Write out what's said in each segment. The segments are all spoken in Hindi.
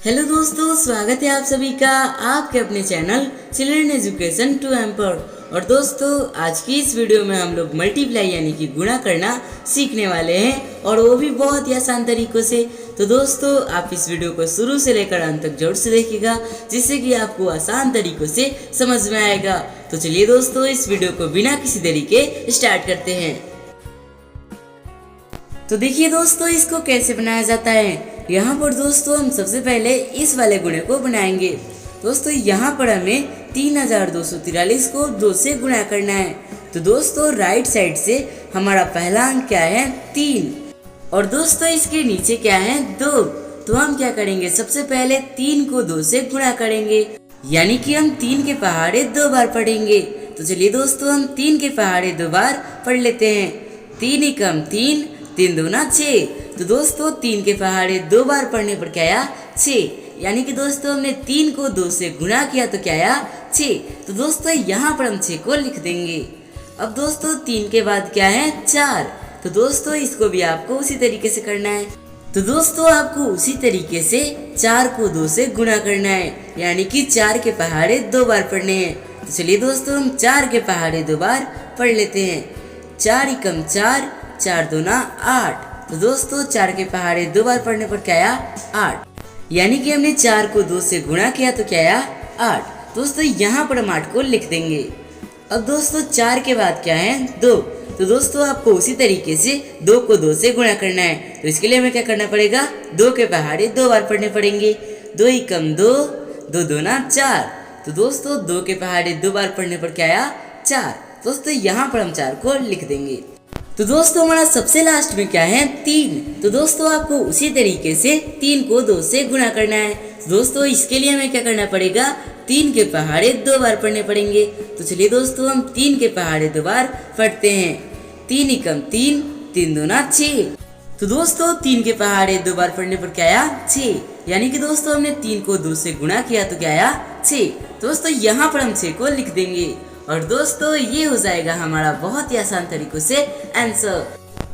हेलो दोस्तों, स्वागत है आप सभी का आपके अपने channel children education to empower. और दोस्तों, आज की इस वीडियो में हम लोग मल्टीप्लाई यानी कि गुणा करना सीखने वाले हैं, और वो भी बहुत ही आसान तरीकों से। तो दोस्तों, आप इस वीडियो को शुरू से लेकर अंत तक जरूर से देखिएगा, जिससे कि आपको आसान तरीकों से समझ में आएगा। तो चलिए दोस्तों, इस वीडियो को बिना किसी देरी के स्टार्ट करते हैं। तो देखिए दोस्तों, इसको कैसे बनाया जाता है। यहाँ पर दोस्तों हम सबसे पहले इस वाले गुणे को बनाएंगे। दोस्तों यहाँ पर हमें 3243 को 2 से गुणा करना है। तो दोस्तों राइट साइड से हमारा पहला अंक क्या है 3, और दोस्तों इसके नीचे क्या है 2। तो हम क्या करेंगे, सबसे पहले 3 को 2 से गुणा करेंगे, यानी कि हम 3 के पहाड़े 2 बार पढ़ेंगे। तो चलिए दोस्तों, हम 3 के पहाड़े 2 बार पढ़ लेते हैं। 3 एकम 3, 3 दूना 6। तो दोस्तों 3 के पहाड़े 2 बार पढ़ने पर क्या आया 6, यानी कि दोस्तों हमने 3 को 2 से गुणा किया तो क्या आया 6। तो दोस्तों यहाँ पर हम 6 को लिख देंगे। अब दोस्तों 3 के बाद क्या है 4। तो दोस्तों इसको भी आपको उसी तरीके से करना है। तो दोस्तों आपको उसी तरीके से 4 को 2 से गुणा करना है, यानी कि 4 के पहाड़े 2 बार पढ़ने हैं। तो चलिए दोस्तों हम 4 के पहाड़े 2 बार पढ़ लेते हैं। 4 एकम 4, 4 दूना 8। तो दोस्तों 4 के पहाड़े 2 बार पढ़ने पर क्या आया 8, यानी कि हमने 4 को 2 से गुणा किया तो क्या आया 8। दोस्तों यहाँ पर हम 8 को लिख देंगे। अब दोस्तों 4 के बाद क्या है 2। तो दोस्तों आपको उसी तरीके से 2 को 2 से गुणा करना है। तो इसके लिए हमें क्या करना पड़ेगा, 2 के पहाड़े 2 बार पढ़ने पड़ेंगे। 2 एकम 2, 2 दूना 4। तो दोस्तों 2 के पहाड़े 2 बार पढ़ने पर क्या आया 4। दोस्तों यहाँ पर हम 4 को लिख देंगे। तो दोस्तों हमारा सबसे लास्ट में क्या है 3। तो दोस्तों आपको उसी तरीके से 3 को 2 से गुणा करना है। दोस्तों इसके लिए हमें क्या करना पड़ेगा, 3 के पहाड़े 2 बार पढ़ने पड़ेंगे। तो चलिए दोस्तों हम 3 के पहाड़े 2 बार पढ़ते हैं। 3 एकम 3, 3 दूना 6। तो दोस्तों 3 के पहाड़े 2 बार पढ़ने पर क्या आया 6, यानी कि दोस्तों हमने 3 को 2 से गुणा किया तो क्या आया 6। दोस्तों यहाँ पर हम 6 को लिख देंगे, और दोस्तों ये हो जाएगा हमारा बहुत ही आसान तरीकों से आंसर।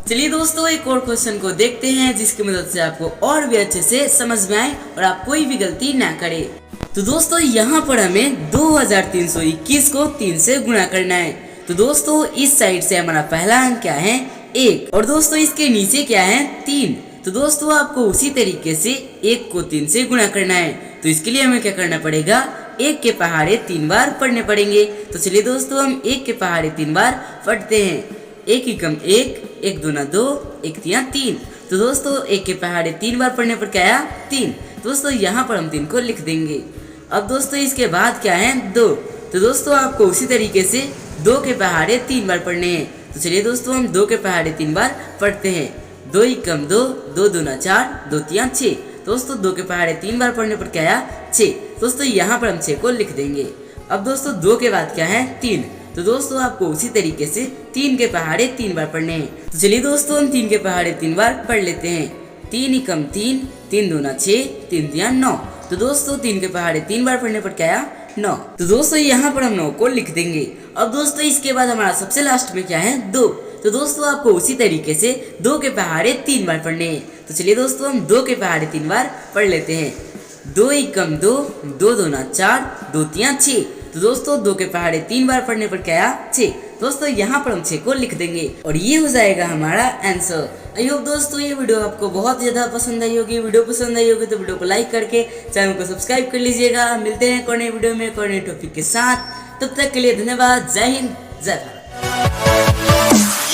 चलिए दोस्तों एक और क्वेश्चन को देखते हैं, जिसकी मदद से आपको और भी अच्छे से समझ में आए और आप कोई भी गलती ना करे। तो दोस्तों यहाँ पर हमें 2321 को 3 से गुणा करना है। तो दोस्तों इस साइड से हमारा पहला अंक क्या है 1, और दोस्तों इसके नीचे क्या है 3। तो दोस्तों आपको उसी तरीके से 1 को 3 से गुणा करना है। तो इसके लिए हमें क्या करना पड़ेगा, 1 के पहाड़े 3 बार पढ़ने पड़ेंगे। तो चलिए दोस्तों हम 1 के पहाड़े 3 बार पढ़ते हैं। 1 एकम 1, 1 दूना 2, 1 तिया 3। तो दोस्तों 1 के पहाड़े 3 बार पढ़ने पर क्या आया 3। दोस्तों यहाँ पर हम 3 को लिख देंगे। अब दोस्तों इसके बाद क्या है 2। तो दोस्तों आपको उसी तरीके से 2 के पहाड़े 3 बार पढ़ने हैं। तो चलिए दोस्तों हम 2 के पहाड़े 3 बार पढ़ते हैं। 2 एकम 2, 2 दूना 4, 2 तिया 6। दोस्तों 2 के पहाड़े 3 बार पढ़ने पर क्या आया 6। दोस्तों यहाँ पर हम 6 को लिख देंगे। अब दोस्तों 2 के बाद क्या है 3। तो दोस्तों आपको उसी तरीके से 3 के पहाड़े 3 बार पढ़ने हैं। तो चलिए दोस्तों हम 3 के पहाड़े 3 बार पढ़ लेते हैं। 3 एकम 3, 3 दूना 6, 3 तिया 9। तो दोस्तों 3 के पहाड़े 3 बार पढ़ने पर क्या आया 9। तो दोस्तों यहाँ पर हम 9 को लिख देंगे। अब दोस्तों इसके बाद हमारा सबसे लास्ट में क्या है 2। तो दोस्तों आपको उसी तरीके से 2 के पहाड़े 3 बार पढ़ने हैं। तो चलिए दोस्तों हम 2 के पहाड़े 3 बार पढ़ लेते हैं। 2 एकम 2, 2 दूना 4, 2 तिया 6। तो दोस्तों 2 के पहाड़े 3 बार पढ़ने पर क्या आया 6। दोस्तों यहाँ पर हम 6 को लिख देंगे, और ये हो जाएगा हमारा आंसर। आई होप दोस्तों ये वीडियो आपको बहुत ज्यादा पसंद आई होगी। वीडियो पसंद आई होगी तो वीडियो को लाइक करके चैनल को सब्सक्राइब कर लीजिएगा। मिलते हैं कोई नई वीडियो में कोई नई टॉपिक के साथ। तब तक के लिए धन्यवाद। जय हिंद, जय भारत।